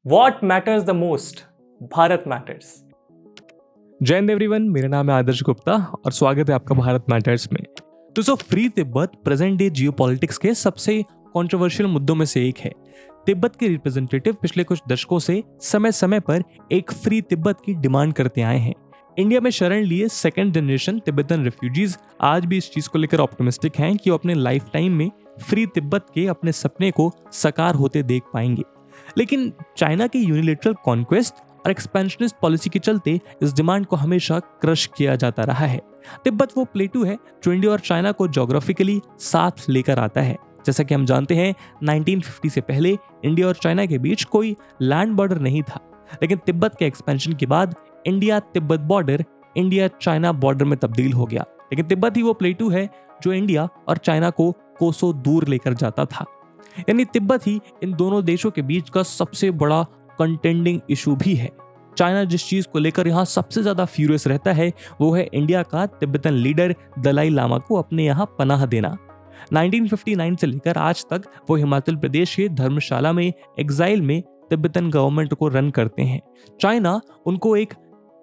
What matters the most? Bharat matters. जय Hind everyone, मेरा नाम है आदर्श गुप्ता और स्वागत है आपका भारत मैटर्स में। दोस्तों, free Tibet present day geopolitics के सबसे कंट्रोवर्शियल मुद्दों में से एक है। तिब्बत के रिप्रेजेंटेटिव पिछले कुछ दशकों से समय समय पर एक फ्री तिब्बत की डिमांड करते आए हैं। इंडिया में शरण लिए सेकेंड जनरेशन तिब्बतन रिफ्यूजीज आज भी इस चीज को लेकर ऑप्टिमिस्टिक हैं कि वो अपने लाइफ टाइम में फ्री तिब्बत के अपने सपने को साकार होते देख पाएंगे। लेकिन चाइना की यूनिलेटरल कॉन्क्वेस्ट और एक्सपेंशनिस्ट पॉलिसी के चलते इस डिमांड को हमेशा क्रश किया जाता रहा है। तिब्बत वो प्लेटू है जो इंडिया और चाइना को ज्योग्राफिकली साथ लेकर आता है। जैसा कि हम जानते हैं, 1950 से पहले इंडिया और चाइना के बीच कोई लैंड बॉर्डर नहीं था, लेकिन तिब्बत के एक्सपेंशन के बाद India Tibet border India China border में तब्दील हो गया। लेकिन तिब्बत ही वो प्लेटू है जो इंडिया और चाइना को कोसों दूर लेकर जाता था। यानी तिब्बत ही इन दोनों देशों के बीच का सबसे बड़ा कंटेंडिंग इशू भी है। चाइना जिस चीज को लेकर यहाँ सबसे ज्यादा फ्यूरियस रहता है वो है इंडिया का तिब्बतन लीडर दलाई लामा को अपने यहाँ पनाह देना। 1959 से लेकर आज तक वो हिमाचल प्रदेश के धर्मशाला में एग्जाइल में तिब्बतन गवर्नमेंट को रन करते हैं। चाइना उनको एक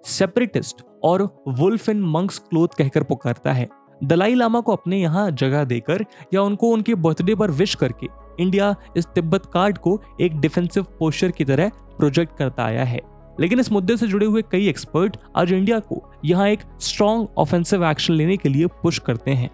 सेपरेटिस्ट और वुल्फ इन मंक्स क्लोथ कहकर पुकारता है। दलाई लामा को अपने यहाँ जगह देकर या उनको उनके बर्थडे पर विश करके इंडिया इस तिब्बत कार्ड को एक डिफेंसिव पोस्चर की तरह प्रोजेक्ट करता आया है। लेकिन इस मुद्दे से जुड़े हुए कई एक्सपर्ट आज इंडिया को यहाँ एक स्ट्रॉन्ग ऑफेंसिव एक्शन लेने के लिए पुश करते हैं।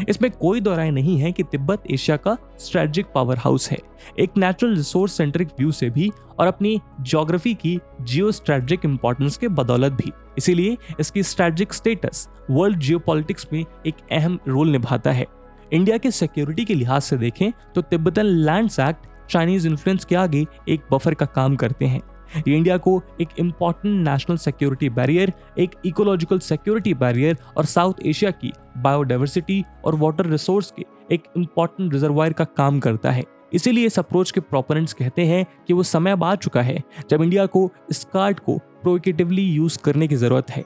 इसमें कोई दो राय नहीं है कि तिब्बत एशिया का स्ट्रेटेजिक पावर हाउस है, एक नेचुरल रिसोर्स सेंट्रिक व्यू से भी और अपनी ज्योग्राफी की जियो स्ट्रेटेजिक इंपॉर्टेंस के बदौलत भी। इसीलिए इसकी स्ट्रेटेजिक स्टेटस वर्ल्ड जियोपॉलिटिक्स में एक अहम रोल निभाता है। इंडिया के सिक्योरिटी के लिहाज से देखें तो Tibetan lands act Chinese influence के आगे एक बफर का काम करते हैं। ये इंडिया को एक इंपॉर्टेंट नेशनल सिक्योरिटी बैरियर, एक इकोलॉजिकल सिक्योरिटी बैरियर और साउथ एशिया की बायोडाइवर्सिटी और वाटर रिसोर्स के एक इंपॉर्टेंट रिजर्वायर का काम करता है। इसीलिए इस अप्रोच के प्रोपोनेंट्स कहते हैं कि वो समय अब आ चुका है जब इंडिया को इस कार्ड को प्रोहिबिटिवली यूज करने की जरूरत है।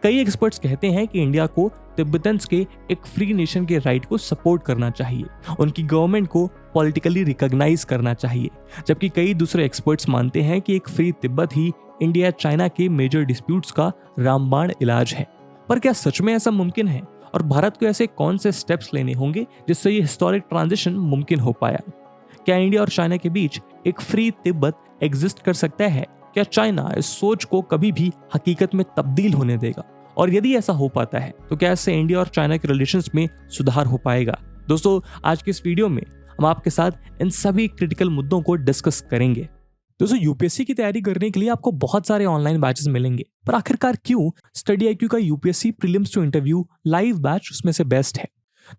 कई एक्सपर्ट्स कहते हैं कि इंडिया को तिब्बतन्स के एक फ्री नेशन के राइट को सपोर्ट करना चाहिए, उनकी गवर्नमेंट को पॉलिटिकली रिकॉग्नाइज करना चाहिए, जबकि कई दूसरे एक्सपर्ट्स मानते हैं कि एक फ्री तिब्बत ही इंडिया चाइना के मेजर डिस्प्यूट्स का रामबाण इलाज है। पर क्या सच में ऐसा मुमकिन है और भारत को ऐसे कौन से स्टेप्स लेने होंगे जिससे ये हिस्टोरिक ट्रांजिशन मुमकिन हो पाया? क्या इंडिया और चाइना के बीच एक फ्री तिब्बत एग्जिस्ट कर सकता है? क्या चाइना इस सोच को कभी भी हकीकत में तब्दील होने देगा? और यदि ऐसा हो पाता है तो क्या इससे इंडिया और चाइना के रिलेशंस में सुधार हो पाएगा? दोस्तों, आज के इस वीडियो में हम आपके साथ इन सभी क्रिटिकल मुद्दों को डिस्कस करेंगे। दोस्तों, यूपीएससी की तैयारी करने के लिए आपको बहुत सारे ऑनलाइन बैचेस मिलेंगे, पर आखिरकार क्यों स्टडी IQ का UPSC prelims to interview live batch उसमें से बेस्ट है?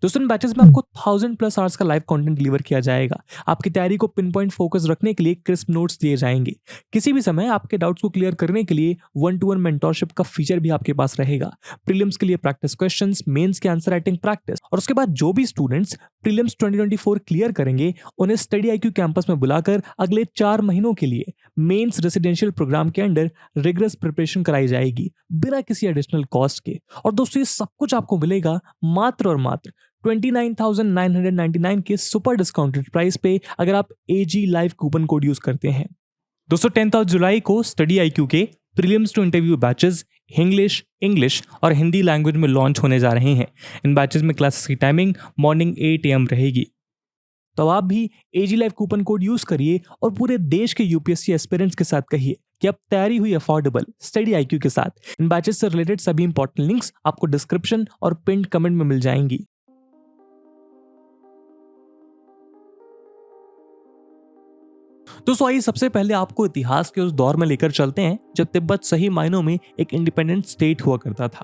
दोस्तों, इन बैचेस में आपको 1000+ आवर्स का लाइव कंटेंट डिलीवर किया जाएगा। आपकी तैयारी को पिन पॉइंट फोकस रखने के लिए क्रिस्प नोट्स दिए जाएंगे। किसी भी समय आपके डाउट्स को क्लियर करने के लिए 1-to-1 मेंटोरशिप का फीचर भी आपके पास रहेगा। प्रीलिम्स के लिए प्रैक्टिस क्वेश्चंस, मेंस के आंसर राइटिंग प्रैक्टिस और उसके बाद जो भी स्टूडेंट्स प्रीलिम्स 2024 क्लियर करेंगे उन्हें स्टडी IQ कैंपस में बुलाकर अगले 4 महीनों के लिए मेंस रेसिडेंशियल प्रोग्राम के अंडर रिगरस प्रिपरेशन कराई जाएगी बिना किसी एडिशनल कॉस्ट के। और दोस्तों, ये सब कुछ आपको मिलेगा मात्र और मात्र 29,999 के सुपर डिस्काउंटेड प्राइस पे अगर आप AG live coupon code use करते हैं। दोस्तों, 10 जुलाई को स्टडी IQ के prelims to interview batches English और हिंदी लैंग्वेज में लॉन्च होने जा रहे हैं। इन बैचेस में क्लासेस की टाइमिंग मॉर्निंग 8 AM रहेगी। तो आप भी AG live coupon code use करिए और पूरे देश के यूपीएससी एस्पिरेंट्स के साथ कहिए कि अब तैयारी हुई अफोर्डेबल स्टडी IQ के साथ। इन बैचेस से रिलेटेड सभी इंपॉर्टेंट लिंक्स आपको डिस्क्रिप्शन और पिन्ड कमेंट में मिल जाएंगी। दोस्तों, आइए सबसे पहले आपको इतिहास के उस दौर में लेकर चलते हैं जब तिब्बत सही मायनों में एक इंडिपेंडेंट स्टेट हुआ करता था।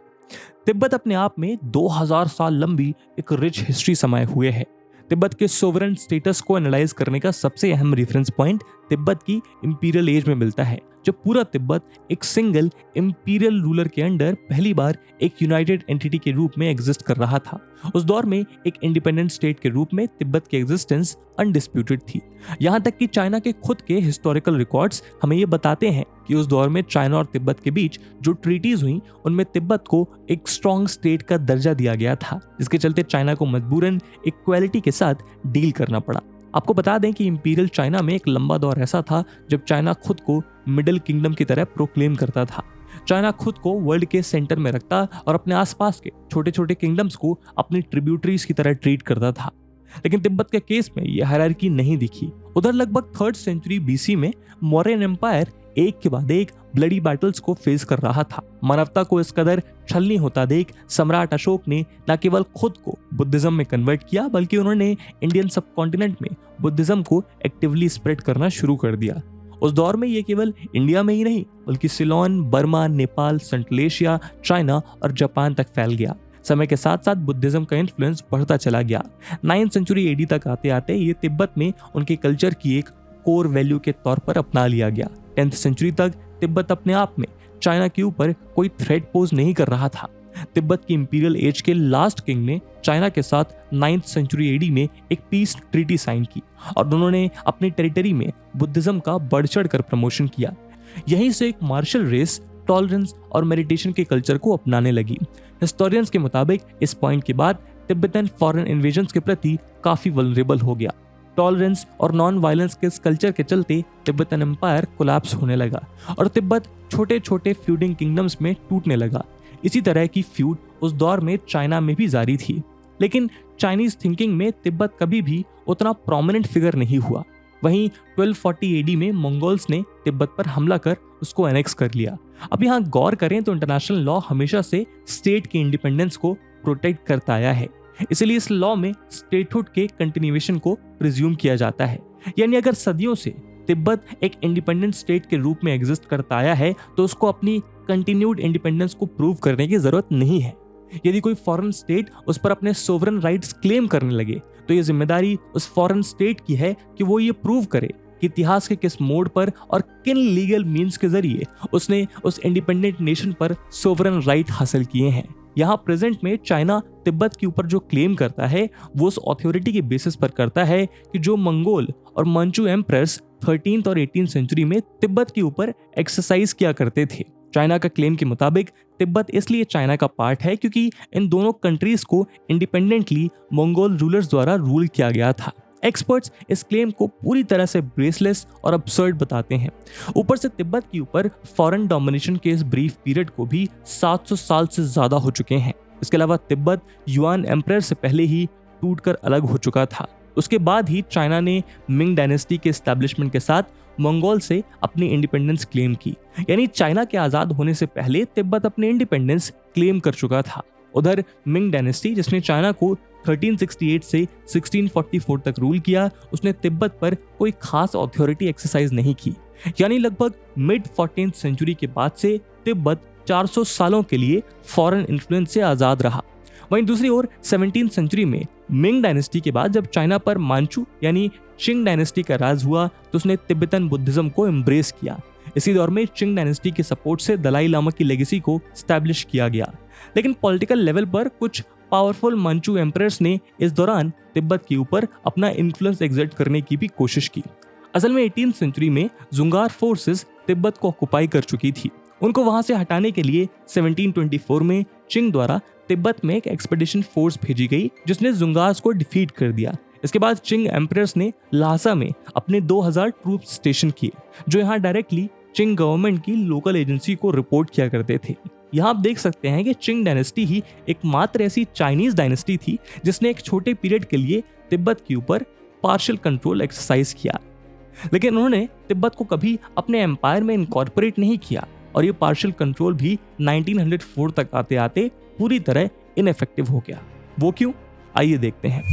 तिब्बत अपने आप में 2000 साल लंबी एक रिच हिस्ट्री समाये हुए है। तिब्बत के सोवरेन स्टेटस को एनालाइज करने का सबसे अहम रेफरेंस पॉइंट तिब्बत की इंपीरियल एज में मिलता है, जब पूरा तिब्बत एक सिंगल इंपीरियल रूलर के अंडर पहली बार एक यूनाइटेड एंटिटी के रूप में एग्जिस्ट कर रहा था। उस दौर में एक इंडिपेंडेंट स्टेट के रूप में तिब्बत की एग्जिस्टेंस अनडिस्प्यूटेड थी। यहाँ तक कि चाइना के खुद के हिस्टोरिकल रिकॉर्ड्स हमें ये बताते हैं कि उस दौर में चाइना और तिब्बत के बीच जो ट्रीटीज हुई उनमें तिब्बत को एक स्ट्रॉन्ग स्टेट का दर्जा दिया गया था, जिसके चलते चाइना को मजबूरन इक्वालिटी के साथ डील करना पड़ा। आपको बता दें कि इंपीरियल चाइना में एक लंबा दौर ऐसा था जब चाइना खुद को मिडिल किंगडम की तरह प्रोक्लेम करता था। चाइना खुद को वर्ल्ड के सेंटर में रखता और अपने आसपास के छोटे छोटे किंगडम्स को अपनी ट्रिब्यूटरीज की तरह ट्रीट करता था। लेकिन तिब्बत के केस में यह हायरार्की नहीं दिखी। उधर लगभग 3rd सेंचुरी बीसी में मौर्यन एम्पायर एक के बाद एक ब्लडी बैटल्स को फेस कर रहा था। मानवता को इस कदर छलनी होता देख सम्राट अशोक ने न केवल खुद को बुद्धिज्म में कन्वर्ट किया, बल्कि उन्होंने इंडियन सबकॉन्टिनेंट में बुद्धिज्म को एक्टिवली स्प्रेड करना शुरू कर दिया। उस दौर में ये केवल इंडिया में ही नहीं बल्कि Ceylon, Burma, Nepal, central Asia, China और जापान तक फैल गया। समय के साथ साथ बुद्धिज्म का इन्फ्लुएंस बढ़ता चला गया। 9th सेंचुरी एडी तक आते आते ये तिब्बत में उनके कल्चर की एक कोर वैल्यू के तौर पर अपना लिया गया। 10th सेंचुरी तक तिब्बत अपने आप में चाइना के ऊपर कोई थ्रेट पोज नहीं कर रहा था। तिब्बत की इंपीरियल एज के लास्ट किंग ने चाइना के साथ 9th सेंचुरी एडी में एक पीस ट्रीटी साइन की और दोनों ने अपनी टेरिटरी में बुद्धिज्म का बढ़ चढ़ कर प्रमोशन किया। यहीं से एक मार्शल रेस टॉलरेंस और मेडिटेशन के कल्चर को अपनाने लगी। हिस्टोरियंस के मुताबिक इस पॉइंट के बाद तिब्बतन फॉरेन इन्वेजन्स के प्रति काफी वल्नरेबल हो गया। टॉलरेंस और नॉन वायलेंस के इस कल्चर के चलते तिब्बतन एम्पायर कोलैप्स होने लगा और तिब्बत छोटे छोटे फ्यूडिंग किंगडम्स में टूटने लगा। इसी तरह की फ्यूड उस दौर में चाइना में भी जारी थी, लेकिन चाइनीज थिंकिंग में तिब्बत कभी भी उतना प्रोमिनेंट फिगर नहीं हुआ। वहीं 1240 एडी में मंगोल्स ने तिब्बत पर हमला कर उसको एनेक्स कर लिया। अब यहाँ गौर करें तो इंटरनेशनल लॉ हमेशा से स्टेट के इंडिपेंडेंस को प्रोटेक्ट करता आया है, इसलिए इस लॉ में स्टेटहुड के कंटिन्यूएशन को प्रिज्यूम किया जाता है। यानी अगर सदियों से तिब्बत एक इंडिपेंडेंट स्टेट के रूप में एग्जिस्ट करता आया है तो उसको अपनी कंटिन्यूड इंडिपेंडेंस को प्रूव करने की जरूरत नहीं है। यदि कोई फॉरेन स्टेट उस पर अपने सोवरेन राइट्स क्लेम करने लगे तो ये जिम्मेदारी उस फॉरेन स्टेट की है कि वो ये प्रूव करे कि इतिहास के किस मोड़ पर और किन लीगल मीन्स के जरिए उसने उस इंडिपेंडेंट नेशन पर सोवरेन राइट हासिल किए हैं। यहाँ प्रेजेंट में चाइना तिब्बत के ऊपर जो क्लेम करता है वो उस अथॉरिटी के बेसिस पर करता है कि जो मंगोल और मंचू एम्परर्स 13th और 18th सेंचुरी में तिब्बत के ऊपर एक्सरसाइज किया करते थे। चाइना का क्लेम के मुताबिक तिब्बत इसलिए चाइना का पार्ट है क्योंकि इन दोनों कंट्रीज को इंडिपेंडेंटली मंगोल रूलर्स द्वारा रूल किया गया था। एक्सपर्ट्स इस क्लेम को पूरी तरह से बेसलेस और अब्सर्ड बताते हैं। ऊपर से तिब्बत के ऊपर फॉरेन डोमिनेशन के इस ब्रीफ पीरियड को भी 700 साल से ज्यादा हो चुके हैं। इसके अलावा तिब्बत युआन एम्परर से पहले ही टूटकर अलग हो चुका था। उसके बाद ही चाइना ने मिंग डायनेस्टी के एस्टैब्लिशमेंट के साथ मंगोल से अपनी इंडिपेंडेंस क्लेम की। यानी चाइना के आजाद होने से पहले तिब्बत अपनी इंडिपेंडेंस क्लेम कर चुका था। उधर मिंग डायनेस्टी जिसने चाइना को 1368 से 1644 तक रूल किया, उसने तिब्बत पर कोई खास अथॉरिटी एक्सरसाइज नहीं की। यानी लगभग मिड 14th सेंचुरी के बाद से तिब्बत 400 सालों के लिए फॉरेन इन्फ्लुएंस से आजाद रहा। वहीं दूसरी ओर 17th सेंचुरी में मिंग डायनेस्टी के बाद जब चाइना पर मांचू यानी चिंग डायनेस्टी का राज हुआ तो उसने तिब्बतन बुद्धिज्म को एम्ब्रेस किया। इसी दौर में चिंग डायनेस्टी के सपोर्ट से दलाई लामा की लेगेसी को स्टैब्लिश किया गया। लेकिन पॉलिटिकल लेवल पर कुछ पावरफुल मंचू एम्परर्स ने इस दौरान तिब्बत के ऊपर अपना इन्फ्लुएंस एग्जर्ट करने की भी कोशिश की। असल में 18th सेंचुरी में जुंगार फोर्सेस तिब्बत को ऑक्युपाई कर चुकी थी। उनको वहां से हटाने के लिए 1724 में चिंग द्वारा तिब्बत में एक एक्सपेडिशन फोर्स भेजी गई जिसने जुंगार्स को डिफीट कर दिया। इसके बाद चिंग एम्परर्स ने ल्हासा में अपने 2000 ट्रूप स्टेशन किए जो यहाँ डायरेक्टली चिंग गवर्नमेंट की लोकल एजेंसी को रिपोर्ट किया करते थे। यहाँ आप देख सकते हैं कि चिंग डायनेस्टी ही एकमात्र ऐसी चाइनीज डायनेस्टी थी जिसने एक छोटे पीरियड के लिए तिब्बत के ऊपर पार्शियल कंट्रोल एक्सरसाइज किया, लेकिन उन्होंने तिब्बत को कभी अपने एम्पायर में इनकॉर्पोरेट नहीं किया और ये पार्शियल कंट्रोल भी 1904 तक आते आते पूरी तरह इनएफेक्टिव हो गया। वो क्यों, आइए देखते हैं।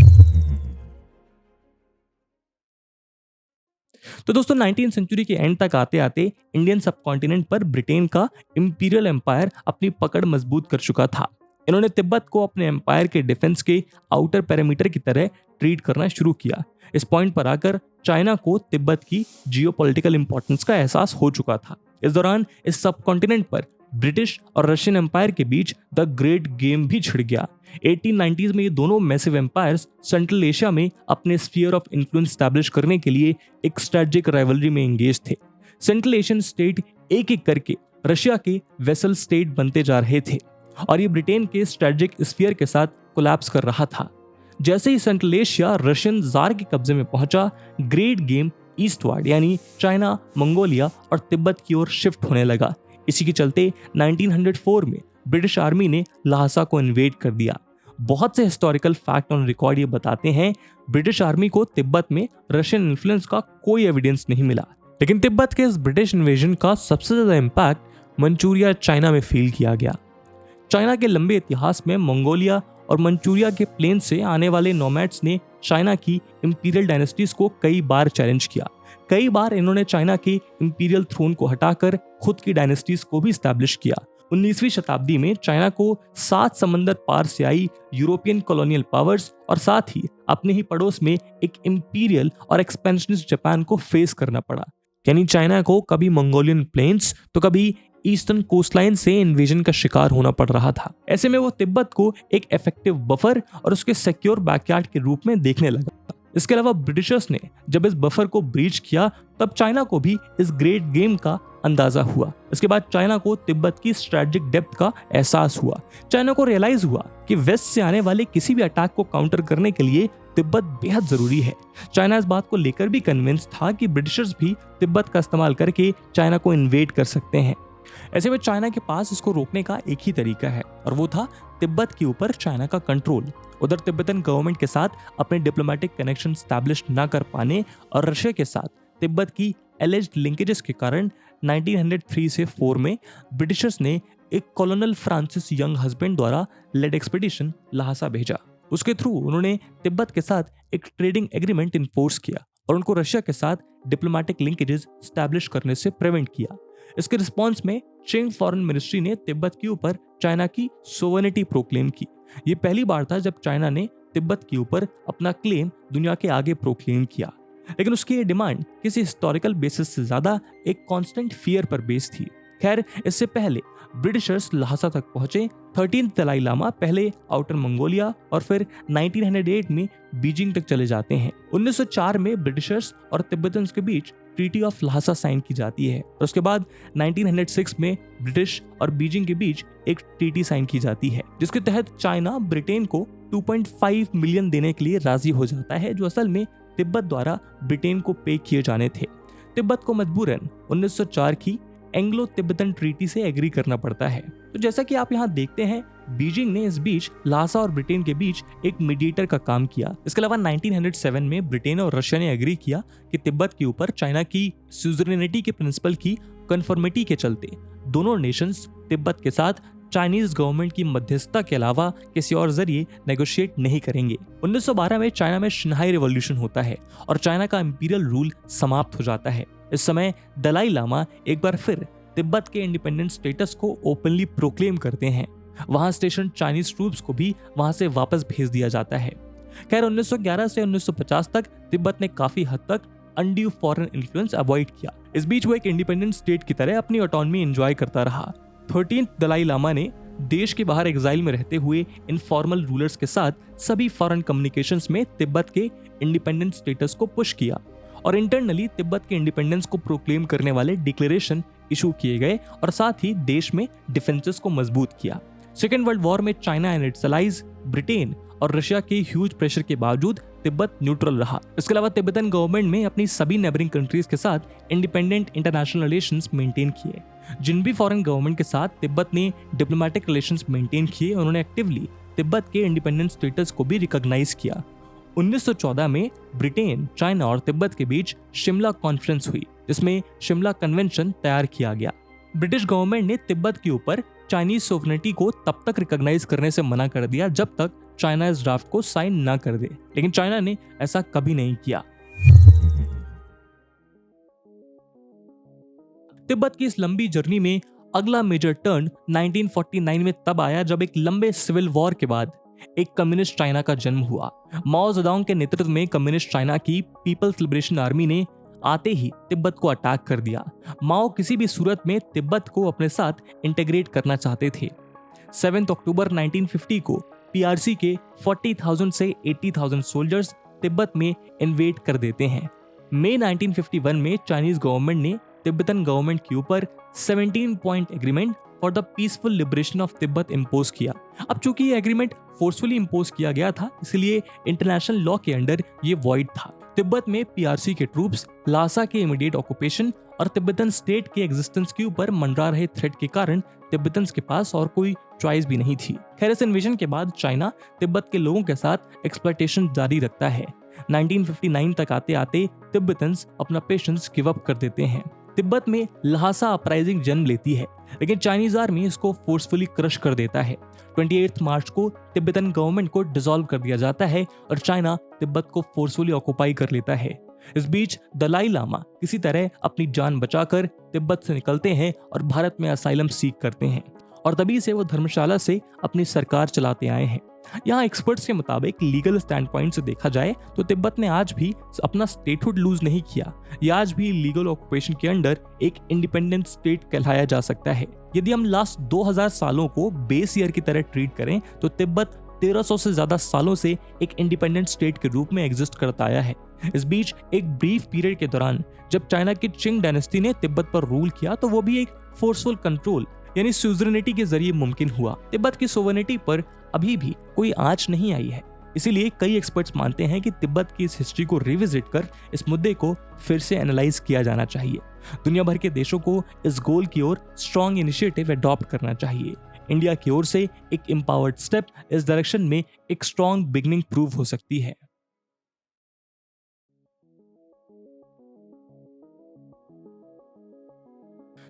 तो दोस्तों 19th सेंचुरी के एंड तक आते आते इंडियन सबकॉन्टिनेंट पर ब्रिटेन का इंपीरियल एम्पायर अपनी पकड़ मजबूत कर चुका था। इन्होंने तिब्बत को अपने एम्पायर के डिफेंस के आउटर पैरामीटर की तरह ट्रीट करना शुरू किया। इस पॉइंट पर आकर चाइना को तिब्बत की जियोपॉलिटिकल इंपॉर्टेंस का एहसास हो चुका था। इस दौरान इस सबकॉन्टिनेंट पर ब्रिटिश और रशियन एम्पायर के बीच द ग्रेट गेम भी छिड़ गया। 1890s में ये दोनों मैसिव एम्पायर्स सेंट्रल एशिया में अपने स्फीयर ऑफ इन्फ्लुएंस स्टैब्लिश करने के लिए एक स्ट्रेटेजिक राइवलरी में एंगेज थे। सेंट्रल एशियन स्टेट एक एक करके रशिया के वेसल स्टेट बनते जा रहे थे और ये ब्रिटेन के स्ट्रेटेजिक स्फीयर के साथ कोलैप्स कर रहा था। जैसे ही सेंट्रल एशिया रशियन जार के कब्जे में पहुंचा, ग्रेट गेम ईस्टवर्ड यानी चाइना, मंगोलिया और तिब्बत की ओर शिफ्ट होने लगा। इसी के चलते 1904 में ब्रिटिश आर्मी ने ल्हासा को इन्वेड कर दिया। बहुत से हिस्टोरिकल फैक्ट ऑन रिकॉर्ड ये बताते हैं ब्रिटिश आर्मी को तिब्बत में रशियन इन्फ्लुएंस का कोई एविडेंस नहीं मिला। लेकिन तिब्बत के इस ब्रिटिश इन्वेजन का सबसे ज्यादा इम्पैक्ट मंचूरिया चाइना में फील किया गया। चाइना के लंबे इतिहास में मंगोलिया और मंचूरिया के प्लेन से आने वाले नोमैड्स ने चाइना की इंपीरियल डायनेस्टीज को कई बार चैलेंज किया। कई बार इन्होंने चाइना के इंपीरियल थ्रोन को हटाकर खुद की डायनेस्टीज को भी स्टैब्लिश किया। 19वीं शताब्दी में चाइना को 7 समंदर पार से आई यूरोपियन कॉलोनियल पावर्स और साथ ही अपने ही पड़ोस में एक इंपीरियल और एक्सपेंशनिस्ट जापान को फेस करना पड़ा। यानी चाइना को कभी मंगोलियन प्लेन्स तो कभी ईस्टर्न कोस्टलाइन से इन्वेजन का शिकार होना पड़ रहा था। ऐसे में वो तिब्बत को एक इफेक्टिव बफर और उसके सिक्योर बैकयार्ड के रूप में देखने लगा। इसके अलावा ब्रिटिशर्स ने जब इस बफर को ब्रीच किया तब चाइना को भी इस ग्रेट गेम का अंदाजा हुआ। इसके बाद चाइना को तिब्बत की स्ट्रेटेजिक डेप्थ का एहसास हुआ। चाइना को रियलाइज हुआ कि वेस्ट से आने वाले किसी भी अटैक को काउंटर करने के लिए तिब्बत बेहद जरूरी है। चाइना इस बात को लेकर भी कन्विंस था कि ब्रिटिशर्स भी तिब्बत का इस्तेमाल करके चाइना को इन्वेड कर सकते हैं। ऐसे में चाइना के पास इसको रोकने का एक ही तरीका है और वो था तिब्बत के ऊपर चाइना का कंट्रोल। उधर तिब्बतन गवर्नमेंट के साथ अपने डिप्लोमेटिक कनेक्शन स्टैब्लिश ना कर पाने और रशिया के साथ तिब्बत की एलिज्ड लिंकेजेस के कारण 1903 से 4 में ब्रिटिशर्स ने एक कॉलोनल फ्रांसिस यंग हस्बैंड द्वारा लेड एक्सपीडिशन ल्हासा भेजा। उसके थ्रू उन्होंने तिब्बत के साथ एक ट्रेडिंग एग्रीमेंट इन्फोर्स किया और उनको रशिया के साथ डिप्लोमेटिक लिंकेजेस स्टैब्लिश करने से प्रिवेंट किया। इसके रिस्पॉन्स में चिंग फॉरेन मिनिस्ट्री ने तिब्बत के ऊपर चाइना की सोवर्निटी प्रोक्लेम की। ये पहली बार था जब चाइना ने तिब्बत के ऊपर अपना क्लेम दुनिया के आगे प्रोक्लेम किया। लेकिन उसकी ये डिमांड किसी हिस्टोरिकल बेसिस से ज्यादा एक कांस्टेंट फियर पर बेस थी। खैर, इससे पहले ब्रिटिशर्स ल्हासा तक पहुंचे। 13th दलाई लामा पहले आउटर मंगोलिया और फिर 1908 में बीजिंग तक चले जाते हैं। 1904 में ब्रिटिशर्स और तिब्बतन्स के बीच ट्रीटी ऑफ ल्हासा साइन की जाती है और उसके बाद 1906 में ब्रिटिश और बीजिंग के बीच एक ट्रीटी साइन की जाती है जिसके तहत चाइना ब्रिटेन को 2.5 मिलियन देने के लिए राजी हो जाता है, जो असल में तिब्बत द्वारा ब्रिटेन को पे किए जाने थे। तिब्बत को मजबूरन 1904 की एंग्लो तिब्बतन ट्रीटी से एग्री करना पड़ता है। तो जैसा कि आप यहाँ देखते हैं, बीजिंग ने इस बीच ल्हासा और ब्रिटेन के बीच एक मीडिएटर का काम किया। इसके अलावा 1907 में ब्रिटेन और रशिया ने एग्री किया कि तिब्बत के ऊपर चाइना की सुजरेनिटी के प्रिंसिपल की कन्फर्मिटी के चलते दोनों नेशंस तिब्बत के साथ चाइनीज गवर्नमेंट की मध्यस्थता के अलावा किसी और जरिए नेगोशिएट नहीं करेंगे। 1912 में चाइना में शंघाई रिवॉल्यूशन होता है और चाइना का इंपीरियल रूल समाप्त हो जाता है। इस समय दलाई लामा एक बार फिर तिब्बत के इंडिपेंडेंट स्टेटस को ओपनली प्रोक्लेम करते हैं। वहां स्टेशन चाइनीज ट्रूप्स को भी वहां से वापस भेज दिया जाता है। खैर, 1911 से 1950 तक तिब्बत ने काफी हद तक अनड्यू फॉरेन इन्फ्लुएंस अवॉइड किया। इस बीच वो एक इंडिपेंडेंट स्टेट की तरह अपनी ऑटोनॉमी एंजॉय करता रहा। 13th दलाई लामा ने देश के बाहर एग्जाइल में रहते हुए इनफॉर्मल रूलर्स के साथ सभी फॉरेन कम्युनिकेशंस में तिब्बत के इंडिपेंडेंट स्टेटस को पुश किया और इंटरनली तिब्बत के इंडिपेंडेंस को प्रोक्लेम करने वाले डिक्लेरेशन इशू किए गए और साथ ही देश में डिफेंसेस को मजबूत किया। सेकेंड वर्ल्ड वॉर में China and its allies, Britain और रशिया के ह्यूज प्रेशर के बावजूद तिब्बत न्यूट्रल रहा। इसके अलावा तिब्बतन गवर्नमेंट ने अपनी सभी नेबरिंग कंट्रीज के साथ इंडिपेंडेंट इंटरनेशनल रिलेशंस मेंटेन किए। जिन भी फॉरेन गवर्नमेंट के साथ तिब्बत ने डिप्लोमेटिक रिलेशंस मेंटेन किए, उन्होंने एक्टिवली तिब्बत के इंडिपेंडेंट स्टेटस को भी रिकॉग्नाइज किया। 1914 में ब्रिटेन, चाइना और तिब्बत के बीच शिमला कॉन्फ्रेंस हुई जिसमें शिमला कन्वेंशन तैयार किया गया। ब्रिटिश गवर्नमेंट ने तिब्बत के ऊपर चाइनीज सोवरेनिटी को तब तक रिकॉग्नाइज करने से मना कर दिया जब तक चाइना इस ड्राफ्ट को साइन ना कर दे, लेकिन चाइना ने ऐसा कभी नहीं किया। तिब्बत की इस लंबी जर्नी में अगला मेजर टर्न 1949 में तब आया जब एक लंबे सिविल वॉर के बाद एक कम्युनिस्ट चाइना का जन्म हुआ। माओ जेडोंग के नेतृत्व में कम्युनिस्ट चाइना की पीपल्स लिबरेशन आर्मी ने आते ही तिब्बत को अटैक कर दिया। माओ किसी भी सूरत में तिब्बत को अपने साथ इंटीग्रेट करना चाहते थे। 7 अक्टूबर 1950 को पीआरसी के 40,000 से 80,000 सोल्जर्स तिब्बत में इन्वेड कर देते हैं। मई 1951 में चाइनीज गवर्नमेंट ने तिब्बतन गवर्नमेंट के ऊपर 17 point agreement for the peaceful liberation of Tibet impose किया। अब चूंकि ये एग्रीमेंट फोर्सफुली इम्पोज किया गया था, इसलिए इंटरनेशनल लॉ के अंडर ये वॉइड था। तिब्बत में पीआरसी के ट्रूप्स, लासा के इमीडिएट ऑक्यूपेशन और तिब्बतन स्टेट के एग्जिस्टेंस के ऊपर मंडरा रहे थ्रेट के कारण तिब्बतन्स के पास और कोई चॉइस भी नहीं थी। खैर, इस इन्वेजन के बाद चाइना तिब्बत के लोगों के साथ एक्सप्लॉयटेशन जारी रखता है। 1959 तक आते आते तिब्बतन्स अपना पेशेंस गिव अप कर देते हैं। तिब्बत में ल्हासा अपराइजिंग जन्म लेती है, लेकिन चाइनीज आर्मी इसको फोर्सफुली क्रश कर देता है। 28 मार्च को तिब्बतन गवर्नमेंट को डिसॉल्व कर दिया जाता है और चाइना तिब्बत को फोर्सफुली ऑक्युपाई कर लेता है। इस बीच दलाई लामा किसी तरह अपनी जान बचाकर तिब्बत से निकलते हैं और भारत में असाइलम सीक करते हैं, और तभी से वो धर्मशाला से अपनी सरकार चलाते आए हैं। यहाँ एक्सपर्ट्स के मुताबिक लीगल स्टैंड पॉइंट से देखा जाए तो तिब्बत ने आज भी अपना स्टेटहुड लूज नहीं किया। यह आज भी लीगल ऑक्युपेशन के अंडर एक इंडिपेंडेंट स्टेट कहलाया जा सकता है। यदि हम लास्ट 2000 सालों को बेस ईयर की तरह ट्रीट करें तो तिब्बत 1300 से ज्यादा सालों से एक इंडिपेंडेंट स्टेट के रूप में एग्जिस्ट करता आया है। इस बीच एक ब्रीफ पीरियड के दौरान जब चाइना की चिंग डायनेस्टी ने तिब्बत पर रूल किया तो वो भी एक फोर्सफुल कंट्रोल यानी स्यूजरेनिटी के जरिए मुमकिन हुआ। तिब्बत की सोवरेनिटी पर अभी भी कोई आंच नहीं आई है, इसीलिए कई एक्सपर्ट्स मानते हैं कि तिब्बत की इस हिस्ट्री को रिविजिट कर इस मुद्दे को फिर से एनालाइज किया जाना चाहिए। दुनिया भर के देशों को इस गोल की ओर स्ट्रॉन्ग इनिशिएटिव अडॉप्ट करना चाहिए। इंडिया की ओर से एक एम्पावर्ड स्टेप इस डायरेक्शन में एक स्ट्रॉन्ग बिगनिंग प्रूव हो सकती है।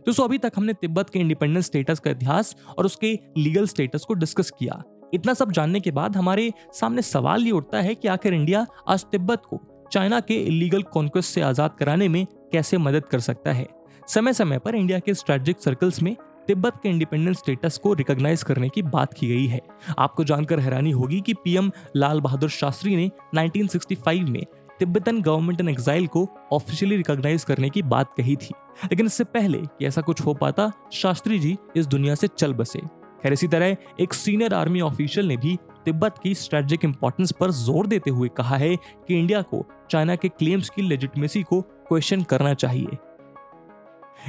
दोस्तों, अभी तक हमने तिब्बत के इंडिपेंडेंस स्टेटस का इतिहास और उसके लीगल स्टेटस को डिस्कस किया। इतना सब जानने के बाद हमारे सामने सवाल ये उठता है कि आखिर इंडिया आज तिब्बत को चाइना के इलीगल कॉन्क्वेस्ट से आजाद कराने में कैसे मदद कर सकता है। समय समय पर इंडिया के स्ट्रेटेजिक सर्कल्स में तिब्बत के इंडिपेंडेंस स्टेटस को रिकॉग्नाइज करने की बात की गई है। आपको जानकर हैरानी होगी कि पीएम लाल बहादुर शास्त्री ने 1965 में तिब्बतन गवर्नमेंट इन एग्जाइल को ऑफिशियली रिकॉग्नाइज करने की बात कही थी, लेकिन इससे पहले कि ऐसा कुछ हो पाता शास्त्री जी इस दुनिया से चल बसे। खैर, इसी तरह एक सीनियर आर्मी ऑफिशियल ने भी तिब्बत की स्ट्रेटेजिक इंपॉर्टेंस पर जोर देते हुए कहा है कि इंडिया को चाइना के क्लेम्स की लेजिटिमेसी को क्वेश्चन करना चाहिए।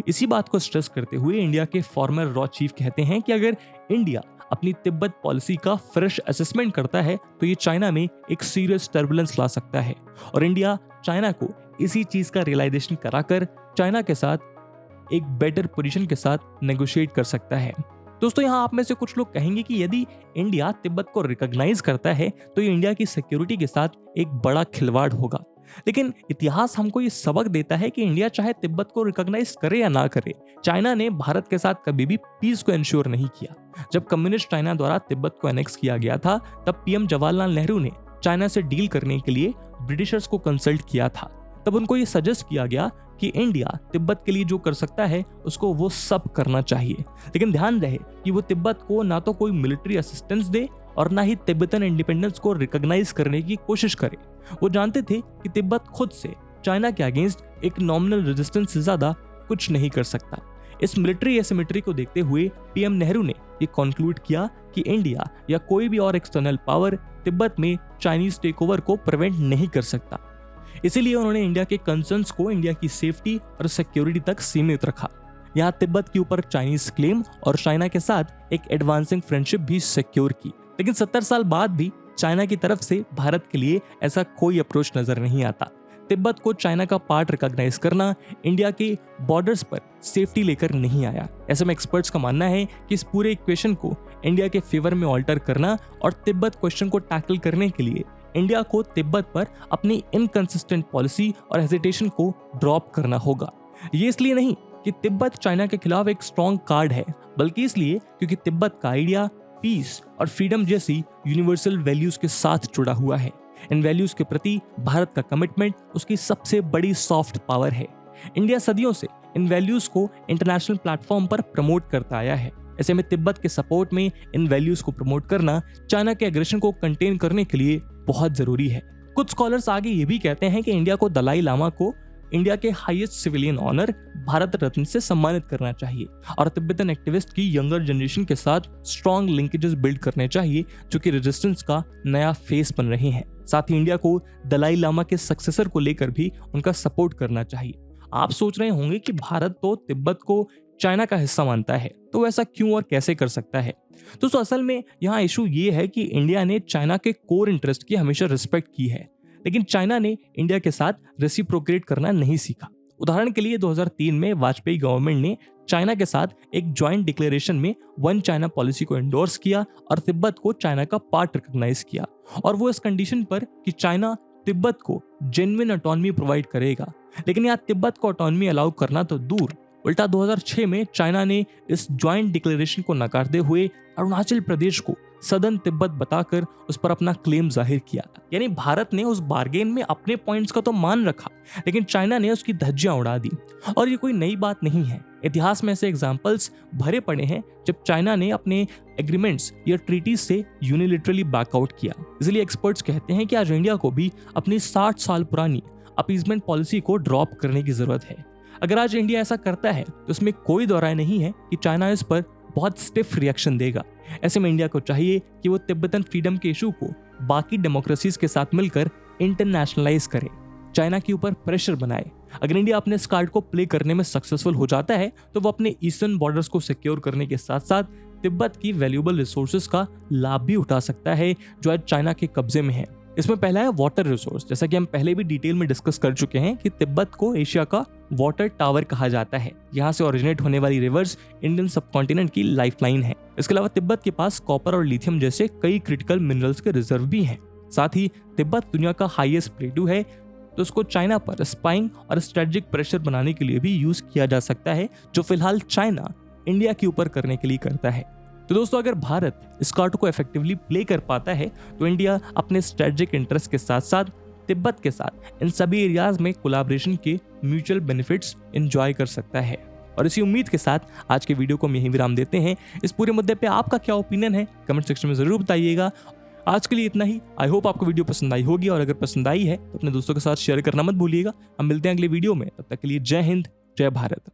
इसी बात को स्ट्रेस करते हुए इंडिया के फॉर्मर रॉ चीफ कहते हैं कि अगर इंडिया अपनी तिब्बत पॉलिसी का फ्रेश असेसमेंट करता है तो ये चाइना में एक सीरियस टर्बुलेंस ला सकता है और इंडिया चाइना को इसी चीज का रियलाइजेशन कराकर चाइना के साथ एक बेटर पोजीशन के साथ नेगोशिएट कर सकता है। दोस्तों, यहाँ आप में से कुछ लोग कहेंगे कि यदि इंडिया तिब्बत को रिकॉग्नाइज करता है तो ये इंडिया की सिक्योरिटी के साथ एक बड़ा खिलवाड़ होगा, लेकिन इतिहास हमको ये सबक देता है कि इंडिया चाहे तिब्बत को रिकॉग्नाइज करे या ना करे, चाइना ने भारत के साथ कभी भी पीस को इंश्योर नहीं किया। जब कम्युनिस्ट चाइना द्वारा तिब्बत को एनेक्स किया गया था तब पीएम जवाहरलाल नेहरू ने चाइना से डील करने के लिए ब्रिटिशर्स को कंसल्ट किया था। तब उनको ये सजेस्ट किया गया कि इंडिया तिब्बत के लिए जो कर सकता है उसको वो सब करना चाहिए, लेकिन ध्यान रहे कि वो तिब्बत को ना तो कोई मिलिट्री असिस्टेंस दे और ना ही तिब्बतन इंडिपेंडेंस को रिकॉग्नाइज करने की कोशिश करे। वो जानते थे कि तिब्बत खुद से चाइना के अगेंस्ट एक नॉमिनल रेजिस्टेंस से ज्यादा कुछ नहीं कर सकता। इस मिलिट्री एसिमेट्री को देखते हुए पीएम नेहरू ने ये कंक्लूड किया कि इंडिया या कोई भी और एक्सटर्नल पावर तिब्बत में चाइनीज टेकओवर को प्रिवेंट नहीं कर सकता। इसीलिए उन्होंने इंडिया के कंसर्न्स को इंडिया की सेफ्टी और सिक्योरिटी तक सीमित रखा। यहाँ तिब्बत के ऊपर चाइनीज क्लेम और चाइना के साथ एक एडवांसिंग फ्रेंडशिप भी सिक्योर की। लेकिन 70 साल बाद भी चाइना की तरफ से भारत के लिए ऐसा कोई अप्रोच नजर नहीं आता। तिब्बत को चाइना का पार्ट रिकॉग्नाइज करना इंडिया के बॉर्डर्स पर सेफ्टी लेकर नहीं आया। ऐसे में एक्सपर्ट्स का मानना है कि इस पूरे इक्वेशन को इंडिया के फेवर में ऑल्टर करना और तिब्बत क्वेश्चन को टैकल करने के लिए इंडिया को तिब्बत पर अपनी इनकंसिस्टेंट पॉलिसी और हेजिटेशन को ड्रॉप करना होगा। ये इसलिए नहीं कि तिब्बत चाइना के खिलाफ एक स्ट्रॉन्ग कार्ड है, बल्कि इसलिए क्योंकि तिब्बत का आइडिया पीस और फ्रीडम जैसी यूनिवर्सल वैल्यूज के साथ जुड़ा हुआ है। इन वैल्यूज के प्रति भारत का कमिटमेंट उसकी सबसे बड़ी सॉफ्ट पावर है। इंडिया सदियों से इन वैल्यूज को इंटरनेशनल प्लेटफॉर्म पर प्रमोट करता आया है। ऐसे में तिब्बत के सपोर्ट में इन वैल्यूज को प्रमोट करना चाइना के एग्रेशन को कंटेन करने के लिए बहुत जरूरी है। कुछ स्कॉलर्स आगे ये भी कहते हैं कि इंडिया को दलाई लामा को इंडिया के highest civilian honour Bharat Ratna से सम्मानित करना चाहिए और तिब्बतन एक्टिविस्ट की यंगर जनरेशन के साथ स्ट्रॉन्ग लिंकेजेस बिल्ड करने चाहिए जो कि रेजिस्टेंस का नया फेस बन रहे हैं। साथ ही इंडिया को दलाई लामा के सक्सेसर को लेकर भी उनका सपोर्ट करना चाहिए। आप सोच रहे होंगे कि भारत तो तिब्बत को चाइना का हिस्सा मानता है, तो वैसा क्यों और कैसे कर सकता है? दोस्तों असल में यहाँ इशू ये है कि इंडिया ने चाइना के कोर इंटरेस्ट की हमेशा रिस्पेक्ट की है, लेकिन चाइना ने इंडिया के साथ रेसिप्रोकेट करना नहीं सीखा। उदाहरण के लिए 2003 में वाजपेयी गवर्नमेंट ने चाइना के साथ एक ज्वाइंट डिक्लेरेशन में वन चाइना पॉलिसी को एंडोर्स किया और तिब्बत को चाइना का पार्ट रिकॉग्नाइज किया, और वो इस कंडीशन पर कि चाइना तिब्बत को जेन्युइन ऑटोनॉमी प्रोवाइड करेगा। लेकिन यहाँ तिब्बत को ऑटोनॉमी अलाउ करना तो दूर, उल्टा 2006 में चाइना ने इस ज्वाइंट डिक्लेरेशन को नकारते हुए अरुणाचल प्रदेश को सदर्न तिब्बत बताकर उस पर अपना क्लेम जाहिर किया। यानी भारत ने उस बार्गेन में अपने पॉइंट्स का तो मान रखा, लेकिन चाइना ने उसकी धज्जियां उड़ा दी। और ये कोई नई बात नहीं है, इतिहास में ऐसे एग्जाम्पल्स भरे पड़े हैं जब चाइना ने अपने एग्रीमेंट्स या ट्रीटीज से यूनिलिटरली बैकआउट किया। इसलिए एक्सपर्ट्स कहते हैं कि आज इंडिया को भी अपनी 60 साल पुरानी अपीजमेंट पॉलिसी को ड्रॉप करने की जरूरत है। अगर आज इंडिया ऐसा करता है तो इसमें कोई दो राय नहीं है कि चाइना इस पर बहुत स्टिफ रिएक्शन देगा। ऐसे में इंडिया को चाहिए कि वो तिब्बतन फ्रीडम के इशू को बाकी डेमोक्रेसीज के साथ मिलकर इंटरनेशनलाइज करे, चाइना के ऊपर प्रेशर बनाए। अगर इंडिया अपने इस कार्ड को प्ले करने में सक्सेसफुल हो जाता है तो वो अपने ईस्टर्न बॉर्डर्स को सिक्योर करने के साथ साथ तिब्बत की वैल्यूएबल रिसोर्सेज का लाभ भी उठा सकता है जो आज चाइना के कब्जे में है। इसमें पहला है वाटर रिसोर्स। जैसा कि हम पहले भी डिटेल में डिस्कस कर चुके हैं कि तिब्बत को एशिया का वाटर टावर कहा जाता है। यहाँ से ओरिजिनेट होने वाली रिवर्स इंडियन सबकॉन्टिनेंट की लाइफलाइन है। इसके अलावा तिब्बत के पास कॉपर और लिथियम जैसे कई क्रिटिकल मिनरल्स के रिजर्व भी हैं। साथ ही तिब्बत दुनिया का हाईएस्ट प्लेटू है, तो उसको चाइना पर स्पाइंग और स्ट्रेटेजिक प्रेशर बनाने के लिए भी यूज किया जा सकता है, जो फिलहाल चाइना इंडिया के ऊपर करने के लिए करता है। तो दोस्तों अगर भारत इस कार्ड को इफेक्टिवली प्ले कर पाता है तो इंडिया अपने स्ट्रेटेजिक इंटरेस्ट के साथ साथ तिब्बत के साथ इन सभी एरियाज में कोलैबोरेशन के म्यूचुअल बेनिफिट्स एंजॉय कर सकता है। और इसी उम्मीद के साथ आज के वीडियो को हम यहीं विराम देते हैं। इस पूरे मुद्दे पे आपका क्या ओपिनियन है कमेंट सेक्शन में जरूर बताइएगा। आज के लिए इतना ही। आई होप आपको वीडियो पसंद आई होगी, और अगर पसंद आई है तो अपने दोस्तों के साथ शेयर करना मत भूलिएगा। हम मिलते हैं अगले वीडियो में, तब तक के लिए जय हिंद, जय भारत।